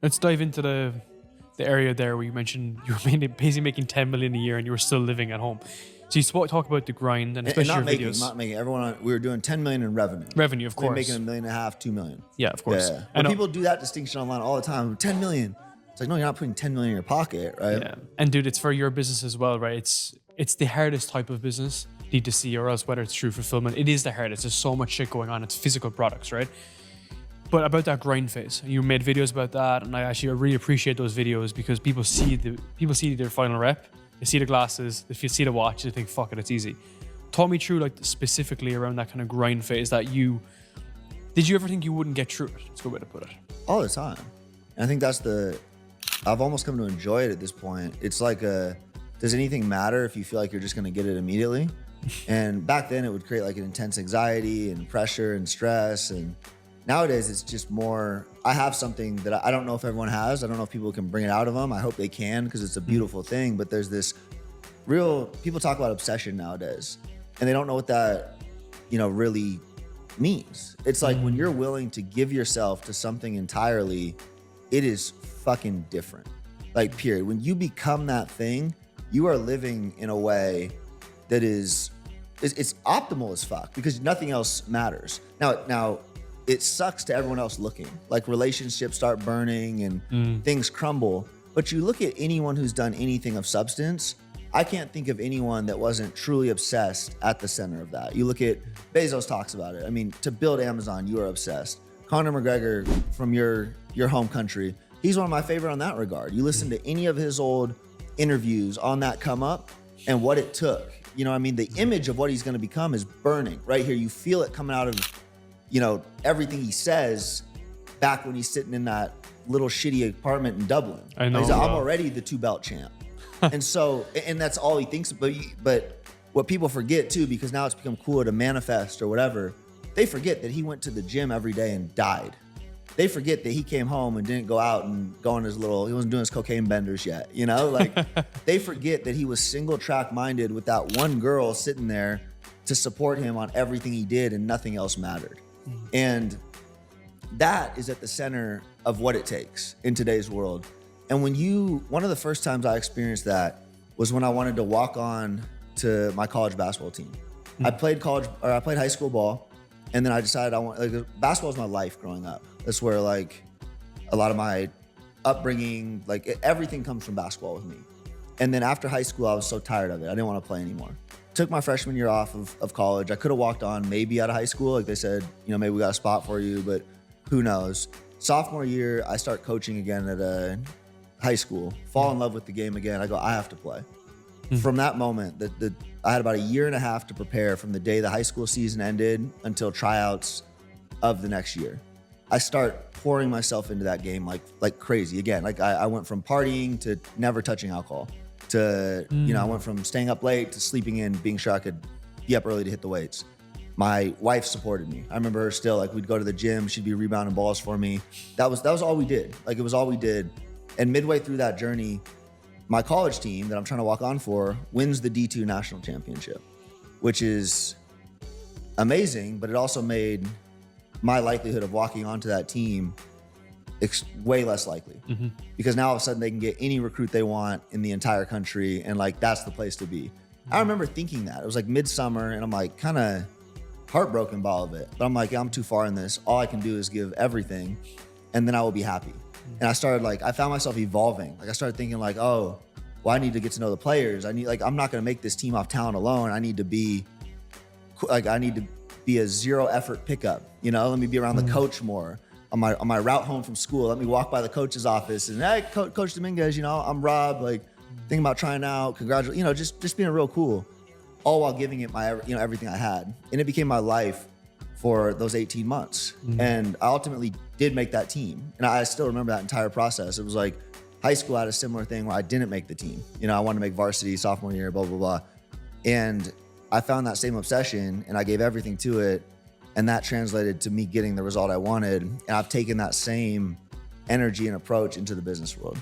Let's dive into the area there where you mentioned you were basically making 10 million a year and you were still living at home. So you talk about the grind and especially your videos. Not making. We were doing 10 million in revenue. Revenue, of course. We were making $1.5 million, 2 million. Yeah, of course. Yeah. And people do that distinction online all the time. 10 million. It's like, no, you're not putting 10 million in your pocket, right? Yeah. And dude, it's for your business as well, right? It's the hardest type of business, D2C, or else whether it's true fulfillment. It is the hardest. There's so much shit going on. It's physical products, right? But about that grind phase, you made videos about that, and I really appreciate those videos because people see their final rep, they see the glasses, if you see the watch, they think, fuck it, it's easy. Talk me through, like, specifically around that kind of grind phase that did you ever think you wouldn't get through it? That's a good way to put it. All the time. And I think I've almost come to enjoy it at this point. It's like does anything matter if you feel like you're just going to get it immediately? And back then it would create like an intense anxiety and pressure and stress. And nowadays it's just more, I have something that I don't know if everyone has. I don't know if people can bring it out of them. I hope they can because it's a beautiful thing. But there's this people talk about obsession nowadays and they don't know what that, really means. It's like when you're willing to give yourself to something entirely, it is fucking different. Like, period. When you become that thing, you are living in a way that it's optimal as fuck because nothing else matters. Now it sucks to everyone else looking. Like relationships start burning and things crumble. But you look at anyone who's done anything of substance, I can't think of anyone that wasn't truly obsessed at the center of that. You look at, Bezos talks about it. I mean, to build Amazon, you are obsessed. Conor McGregor from your home country, he's one of my favorite on that regard. You listen to any of his old interviews on that come up and what it took. The image of what he's going to become is burning right here. You feel it coming out of, everything he says back when he's sitting in that little shitty apartment in Dublin. I know. He's like, I'm already the 2-belt champ. and that's all he thinks. But what people forget too, because now it's become cooler to manifest or whatever, they forget that he went to the gym every day and died. They forget that he came home and didn't go out and go on he wasn't doing his cocaine benders yet, They forget that he was single track minded with that one girl sitting there to support him on everything he did and nothing else mattered. And that is at the center of what it takes in today's world. And one of the first times I experienced that was when I wanted to walk on to my college basketball team. I played high school ball, and then I decided basketball was my life growing up. That's where like a lot of my upbringing, like everything comes from basketball with me. And then after high school, I was so tired of it. I didn't want to play anymore. Took my freshman year off of college. I could have walked on maybe out of high school. Like they said, maybe we got a spot for you, but who knows? Sophomore year, I start coaching again at a high school, fall in love with the game again. I go, I have to play. From that moment, I had about a year and a half to prepare from the day the high school season ended until tryouts of the next year. I start pouring myself into that game like crazy. Again, like I went from partying to never touching alcohol to, I went from staying up late to sleeping in, being sure I could be up early to hit the weights. My wife supported me. I remember her still, like we'd go to the gym, she'd be rebounding balls for me. That was all we did. Like it was all we did. And midway through that journey, my college team that I'm trying to walk on for wins the D2 national championship, which is amazing, but it also made my likelihood of walking onto that team way less likely because now all of a sudden they can get any recruit they want in the entire country. And like, that's the place to be. I remember thinking that it was like midsummer and I'm like kind of heartbroken by all of it, but I'm like, I'm too far in this. All I can do is give everything and then I will be happy. And I found myself evolving. Like I started thinking like, oh, well, I need to get to know the players. I'm not going to make this team off talent alone. I need to be a zero effort pickup. Let me be around the coach more. On my route home from school, let me walk by the coach's office and, hey, Coach Dominguez, I'm Rob, like thinking about trying out, congratulations, just being real cool, all while giving it my, everything I had. And it became my life for those 18 months. And I ultimately did make that team. And I still remember that entire process. It was like high school had a similar thing where I didn't make the team. I wanted to make varsity sophomore year, blah, blah, blah. And I found that same obsession and I gave everything to it. And that translated to me getting the result I wanted. And I've taken that same energy and approach into the business world.